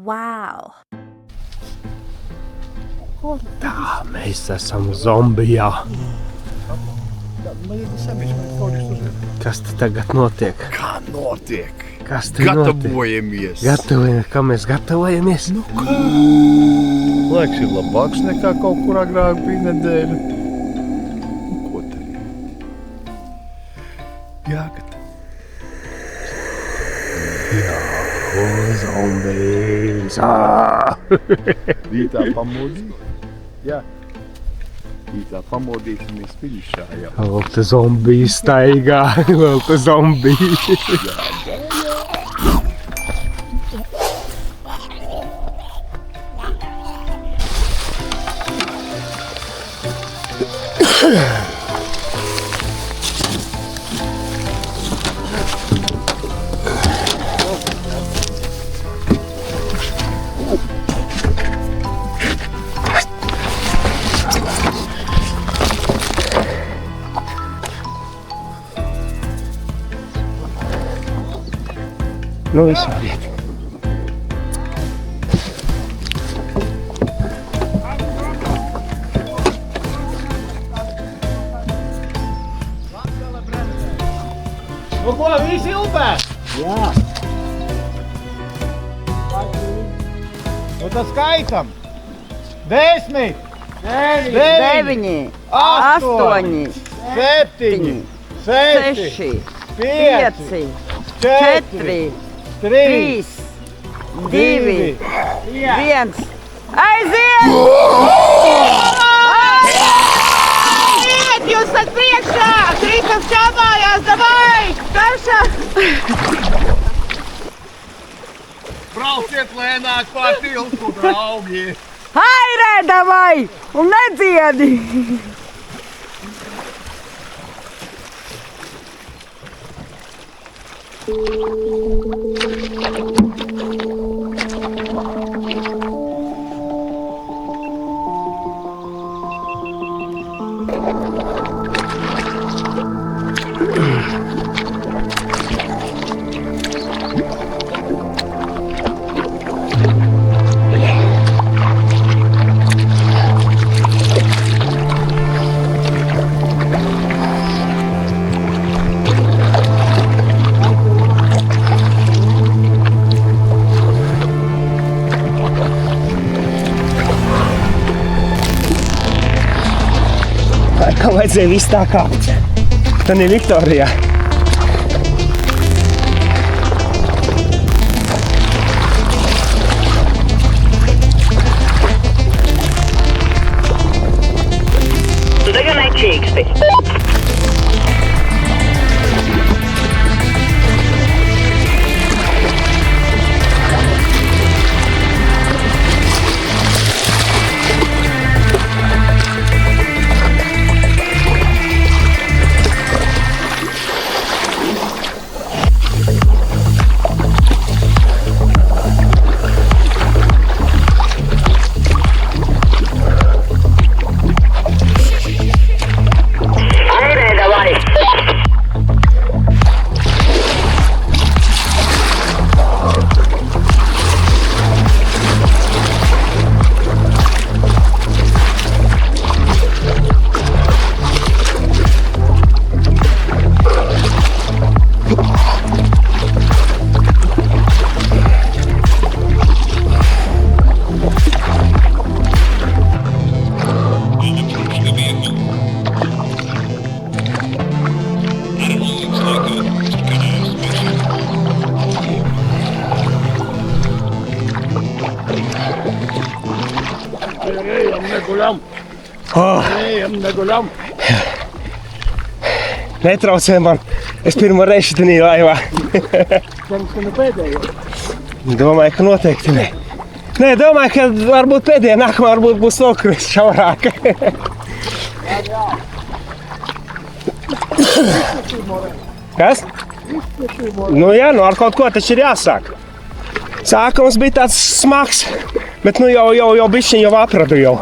Wow! Tā, mēs esam zombijā. Kas te tagad notiek? Kā notiek? Kas te notiek? Gatavojamies. Kā mēs gatavojamies? Laiks ir labāks nekā kaut kur agrāk bija nedēļa. Ko darīt? Jāgatavo. Zombijs! Rītā pamodīt? Jā. Rītā pamodīsimies finišā, jā. Vēl te zombiji staigā, vēl te zombiji. Nu, visu vietu. Nu ko, visi upē? Jā. Nu tad skaitam. 10, 9, 8, 7, 6, 5, 4, 3, 2, 1. Aiziet! Aiziet! Jūs esat priekšā! Krītas čāpājās, davai! Karšā! Brauciet lēnāk pār tiltu, draugi! Hairē, davai! Un nedziedi! Kā vajadzēja viss tā kāpt? Tad ir Viktorijā. Tagad nečīksti. Neguļam. Netraucē man. Es pirmo reizi šitā laivā. Domāju, ka noteikti ne. Nē, domāju, ka varbūt pēdējā nākamā varbūt būs vēl kris šaurāka. Kas? Nu jā, nu ar kaut ko taču ir jāsāk. Sākums bija tāds smags, bet nu jau bišķiņ jau atradu jau.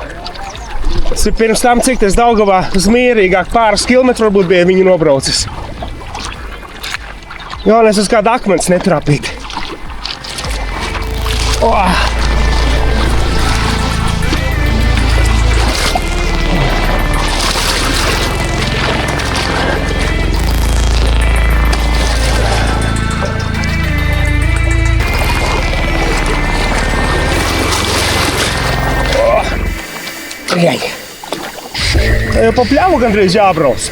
Tas ir pirms tam, cik tas Daugavā uz mierīgāk pāris kilometru varbūt bija viņu nobraucis. Galvenais uz kādu akmens netrāpīt. Oh! Jai. Jau pa pļavu gandrīz jābrauc.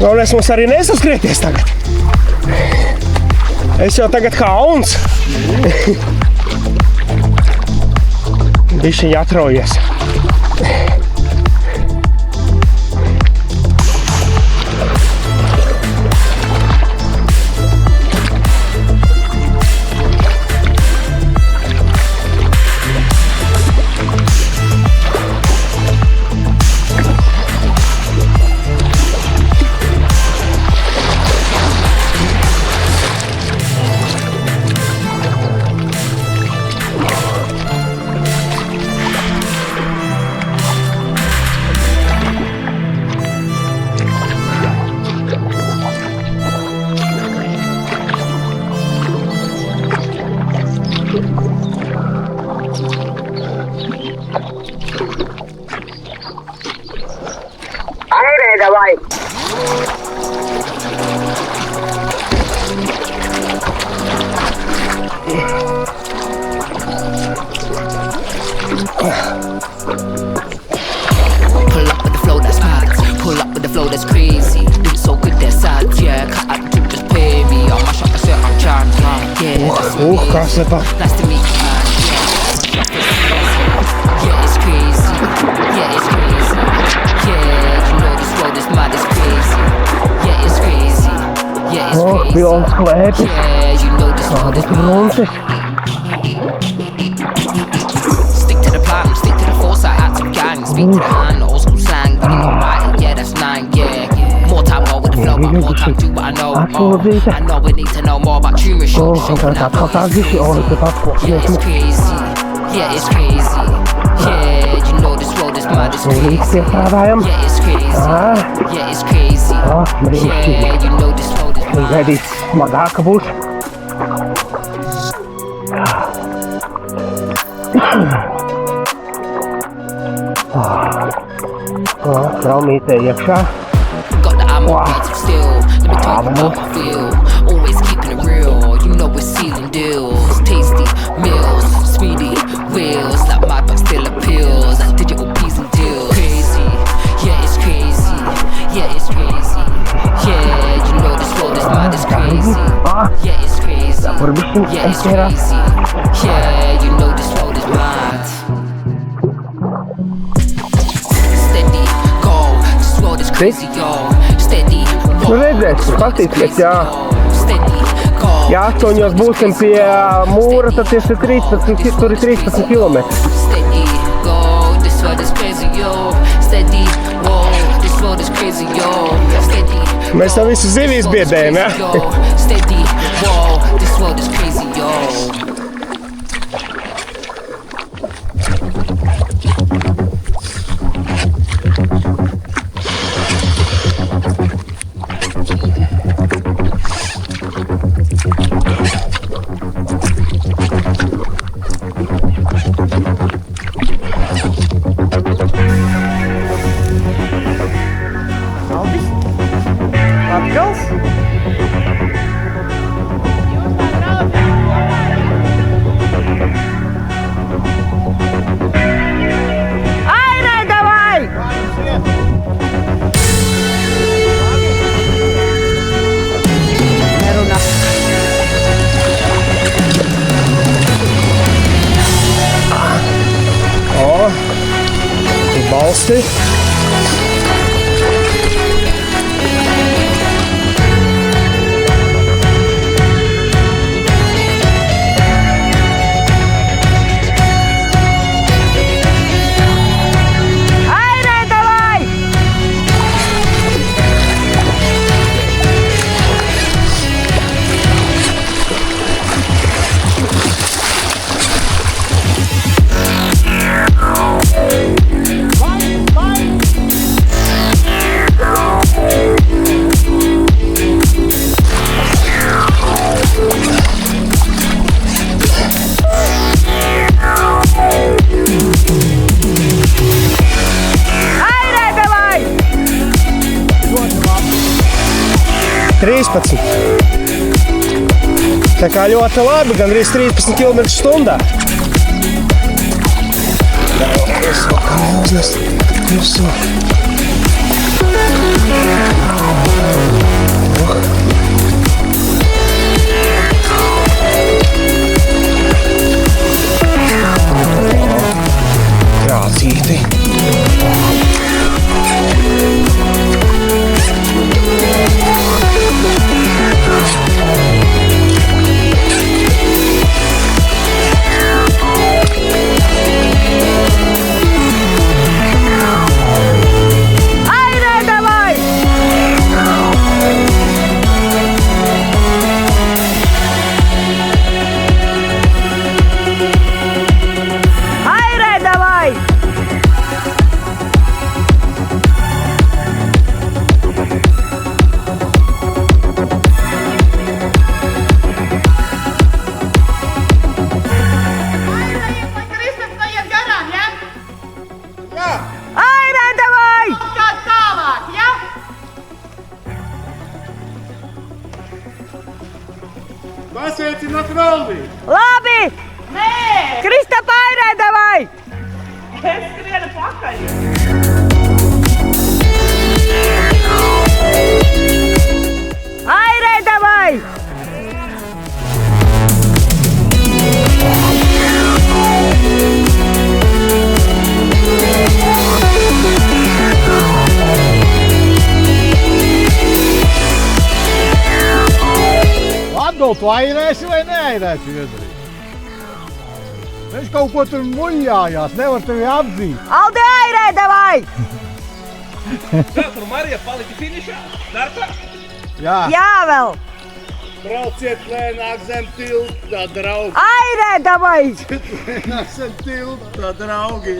Galvenais mums arī nesaskrieties tagad. Es jau tagad kā auns. Bišķiņ atraujies. Давай. Pull up with the flow that's hot. Pull up with the flow that's crazy. Do it so good that's hot. Yeah, cut out the tip, just pay me. I'll mash up the set, I'm charged. Yeah, that's amazing. Kas lepa. Nice to meet you, man. Yeah, it's crazy. Yeah, it's crazy. Yeah, you know this flow, this mad is crazy. Yeah, it's crazy. Yeah, it's crazy. Bija on sklepi. Yeah, you know this flow, this Lunte. Stick to the plan, stick to the foresight, active gang. Speak to the hand, old school slang. You know right, yeah, that's 9, yeah. More time, more with the flow, but more time, do what I know. I know we need to know more about tumor show. Yeah, it's crazy. Yeah, it's crazy. Yeah, you know this world is mad, it's crazy. Yeah, it's crazy. Yeah, it's crazy. Yeah, you know this world is mad. Redī smagāka būs. Traumītē iekšā. Got the ammo, beats still. Let me talk about my feel. Always keeping it real. You know we're sealing deals. Tasty meals, speedy wheels. Like mad but still appeals. Like digital P's and deals. Crazy, yeah, it's crazy. Yeah, it's crazy. Yeah, you know this world is mad, it's crazy. Yeah, it's crazy. Yeah, it's crazy. Yeah, you know this world is mad. Steady, go. This world is crazy, yo. Steady, Nu redzēsim, paskatīsimies, jā. Steady, go. Ja 8 būsim pie mūra, tad tieši 13, tur ir 13 kilometri. Steady, go. This world is crazy, yo. Steady, whoa. This world is crazy, yo. Steady. Mēs tam visu zivīs biedējam, ja? Steady, whoa. This world is crazy, yo. Latgals? Aire, davai! Nerunā. Balsti. Aire, davai! Aire, davai! 13. Tā kā ļoti labi, gandrīz 13 km/h. Visu, kā neuznes. Visu. Krācīti. Aire, давай! Aire, давай! Kristap, noiet garām, ja? Aire, давай! Kā tālāk, ja? Pasveicināt Valdi! Labi! Nē! Kristap, aire, давай! Es skrienu pakaļ. Aire, давай! Atdod, tu airēsi vai neairēsi Iedrī? Viņš kaut ko tur muļļājās, nevar tevi apdzīt. Aldi, aire, давай! Tur Marija palika finišā, startā. Jā. Jā, vēl! Brauciet lēnāk zem tilta, draugi. Aire, давай! Lēnāk zem tilta, draugi.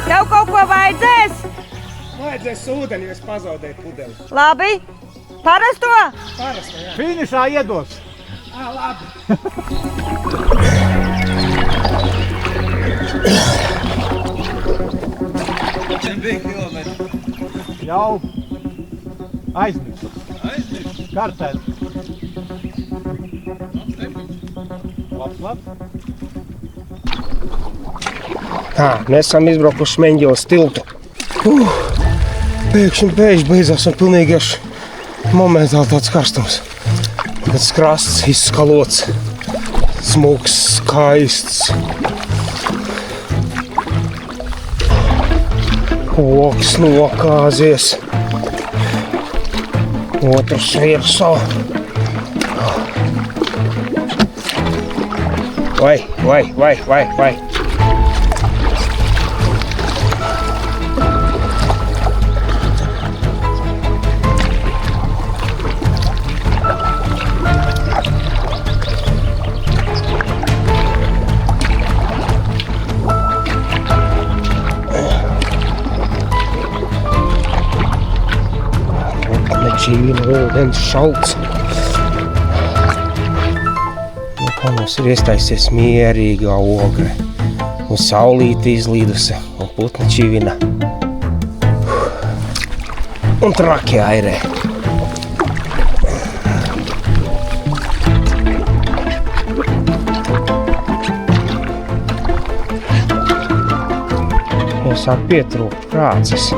Tev kaut ko vajadzēs? Vajadzēs ūdeni, jo es pazaudēju pudeli. Labi. Parasto? Parasto, jā. Finišā iedos. Labi. Jau aizmirst. Kartēs. Labs. Tā, mēs esam izbraukuši Meņģeles tiltu. Pēkšņi beidzās un pilnīgi momentāli tāds karstums. Tas krasts izskalots, smuks, skaists. Koks nokāzies. Otrs virsū. Vai. Čīna, ūdens šalts. Nu, kā mums ir iestājusies mierīgā ogre. Un saulīte izlīdusi, un putni čivina. Un traki airē. Jau sāk pietrūkt krāces.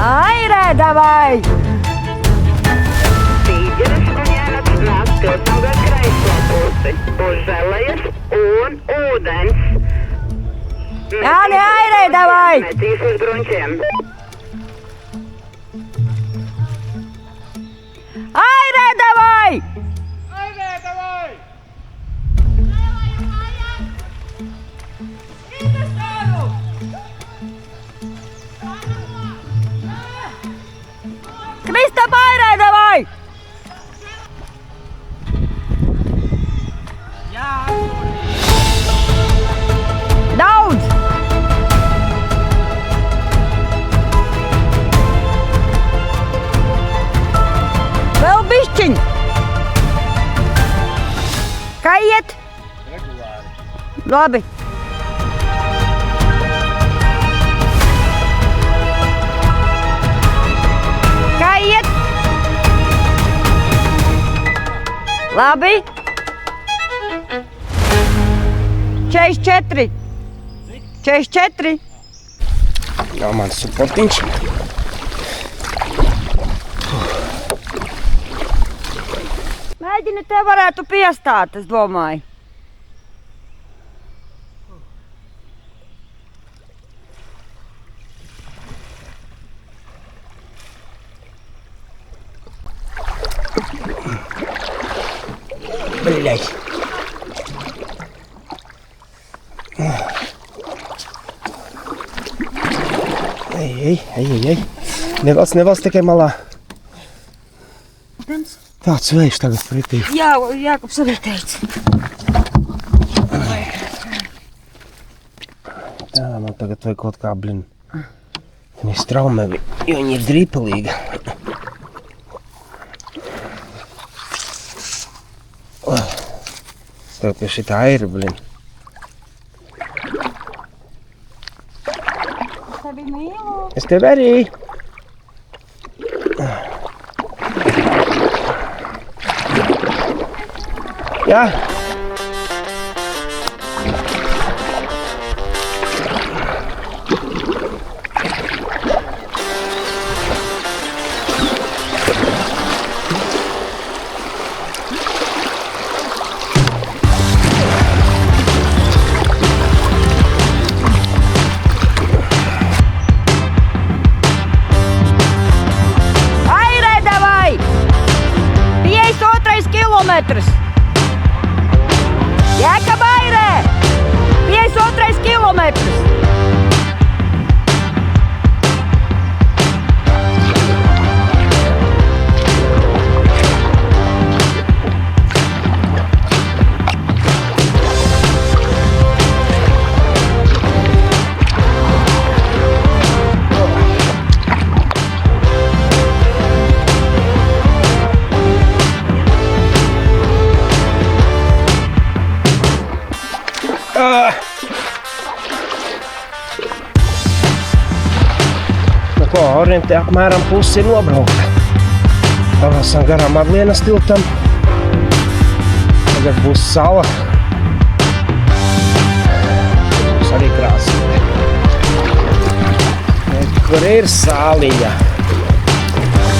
Aire, давай! Tīģeris un Jānis nāk tiltam gar kreiso pusi, uz Zelejas un ūdens. Jāni, aire, давай! Metīs uz grunčiem. Aire, давай! Kristap, aire, давай! Daudz! Bišķiņ! Kā iet? Labi. Kā iet? Labi. 44. 44. Nav mans suportiņš. Mēģini te varētu piestāt, es domāju. Bļaļ. Ej. Nevalc tikai malā. Tāds vējš tagad pretī. Jā, Jākubs arī teica. Jā, man tagad vajag kaut kā, viņi straumē, jo viņi ir drīpelīgi. Tev pie šitā ir, Tevi mīlu. Es tevi arī. Jā. Airē, davai! 52 kilometrs. Jēkab airē! 52 kilometrs. Nu ko, orientē apmēram pusi ir nobraukta. Palasām garām Adlienas tiltam. Tagad būs sala. Būs arī krāsīte. Kur ir sāliņa?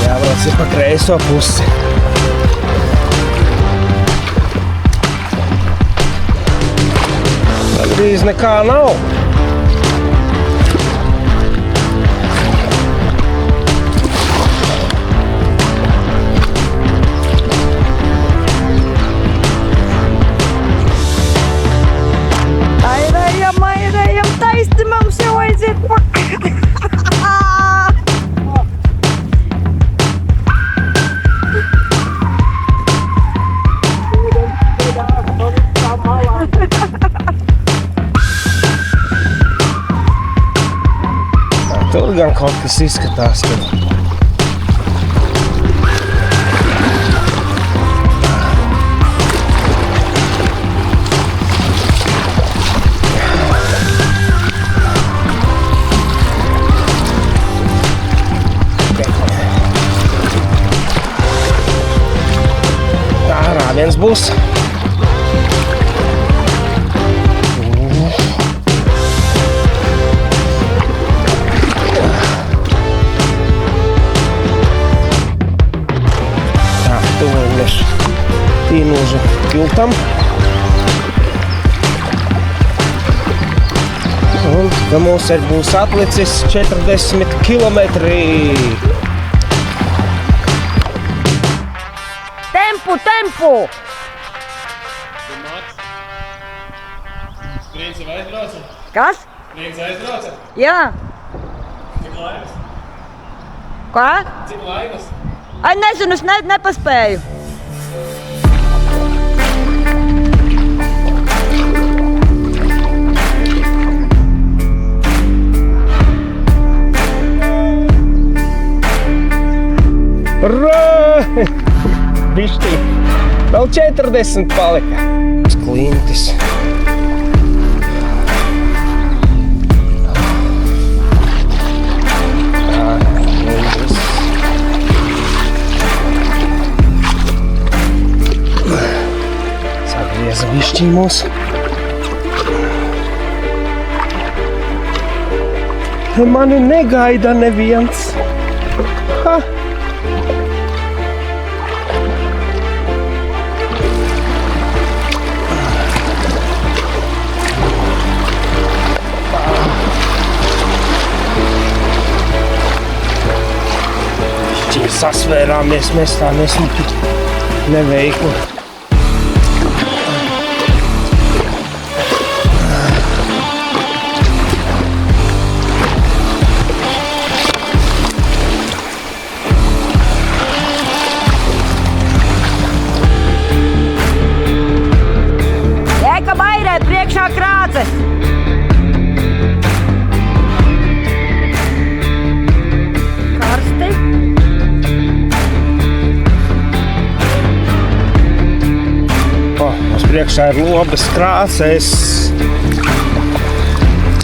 Jābrauc ir pa kreiso pusi. Gandrīz nekā nav. Airējam, taisni mums jau aiziet pakaļ. Tur gan kaut kas izskatās, ka tā rāviens būs. Tīnūžu tiltam. Un ka mums arī būs atlicis 40 kilometri. Tempu! Prieks jau aizbrauca? Kas? Prieks aizbrauca? Jā. Cik laimes? Kā? Cik laimes? Ai, nezinu, es nepaspēju. Urā! bišķi. Vēl 40 palika. Klintis. Sagrieza bišķi mūs. Mani negaida neviens. Ha! Sasvērāmies, mēs tā nesam neveikli. Jēka bairē, priekšā krāces! Karsti? Mums priekšā ir lobas krāsēs.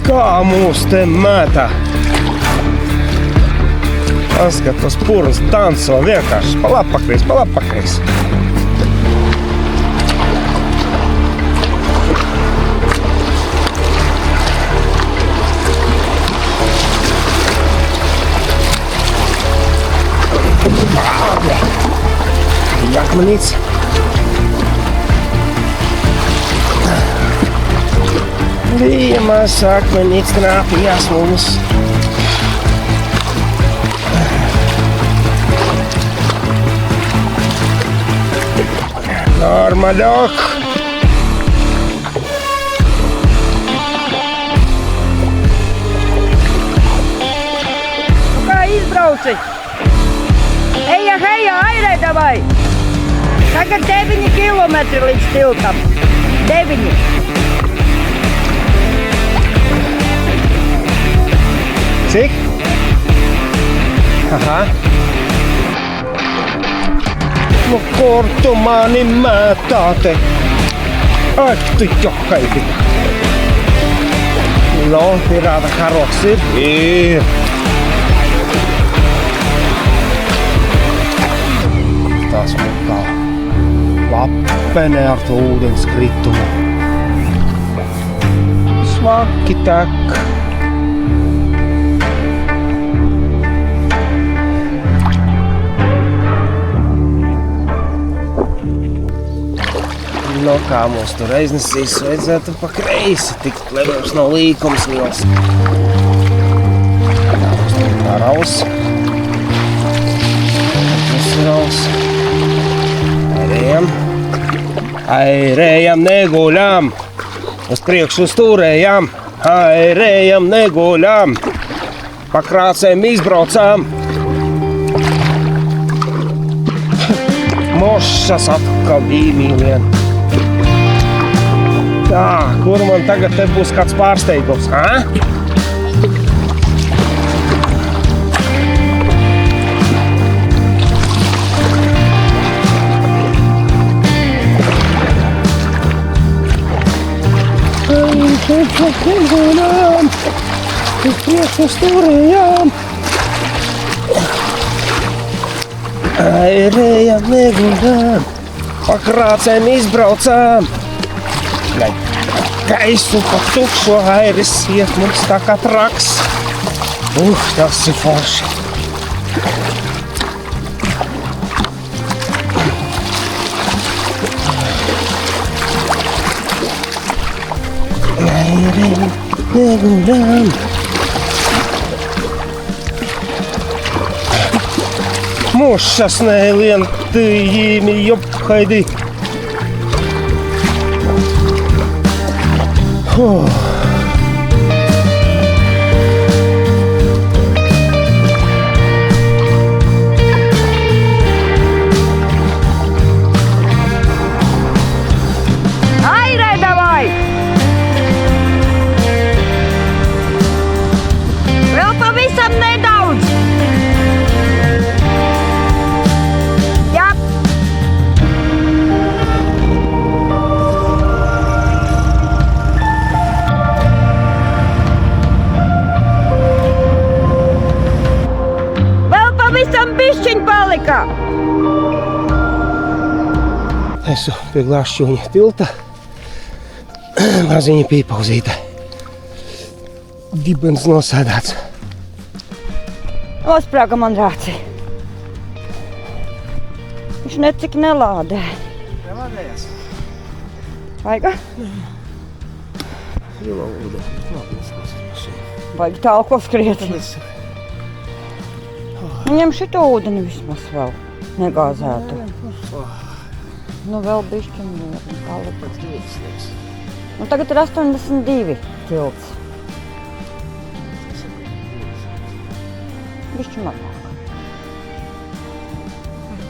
Kā mūs te mētā? Paskat, tas purns danco vienkārši pa labpakris. Jakmanīts. Bija mazs akmenīts trāpījās mums. Normāļāk. Kā izbrauci? Eja, airē davai! Tagad 9 kilometri līdz tiltam. 9. Cik? Aha. No kur tu mani mētā te? Ak, tu jokaidi. No, pirāta karoks ir? Ir. Tas man kā lapene ar to ūdens kritumu. Smaki tek. No kā mūs tur aiznesīs, vajadzētu pa kreisi tikt, lai mums nav līkums liels. Tā mums tur tā raus. Tas ir raus. Airējam, neguļam. Uz priekšu stūrējam. Airējam, neguļam. Pa krācēm izbraucām. Mošas atkal dīmīlien. Tā, kur man tagad te būs kāds pārsteigums, ha? Airējam, neguļam. Pa krācēm izbraucām. Gaisu pa tukšo airis iet mums tā kā traks. Tas ir forši. Airējam, neguļam. Mošas nelien tījīmi jophaidi. Airē davai! Vēl pavisam nedaudz! Jā! Vaika! Esmu pie Glāšķūņa tilta. Maziņa pīpauzīte. Dibens nosēdāts. Nosprāga man rāci. Viņš necik nelādē. Nelādējās. Vaiga? Zilo ūdeni. Vajag tālko skriet. Ņem šito ūdeni vismaz vēl. Negāzētu. Nu vēl bišķiņi palikt. Nu tagad ir 82 tilts. Bišķi mazāk.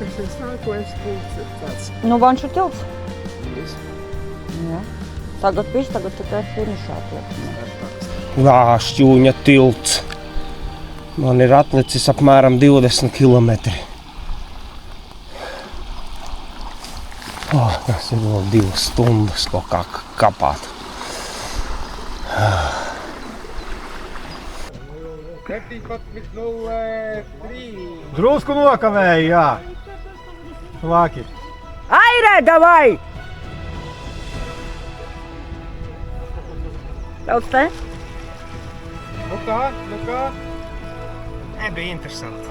Kas ir nākošais tilts tāds? Nu Vanšu tilts. Jā. Tagad viss, tagad tikai finišā tiek. Glāšķūņa tilts. Man ir atlicis apmēram 20 kilometri. Tas ir vēl 2 stundas kaut kā kapāt. 17.03. Drusku nokavēja, jā. Lāki. Airē, davai! Daudz te? Nu kā? Nebija interesanti.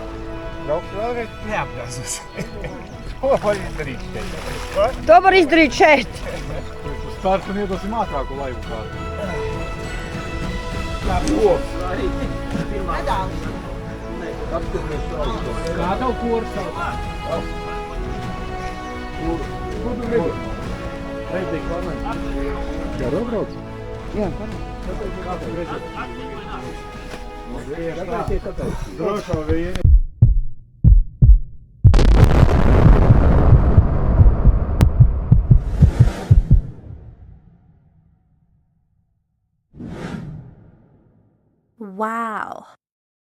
Brauks vēlreiz? Neapgāzos. Ko var izdarīt šeit? To var izdarīt šeit. Uz startu un iedosim ātrāku laivu kādu. Kā tev kurs sauc? Garo brauc? Jā, Drošā viena.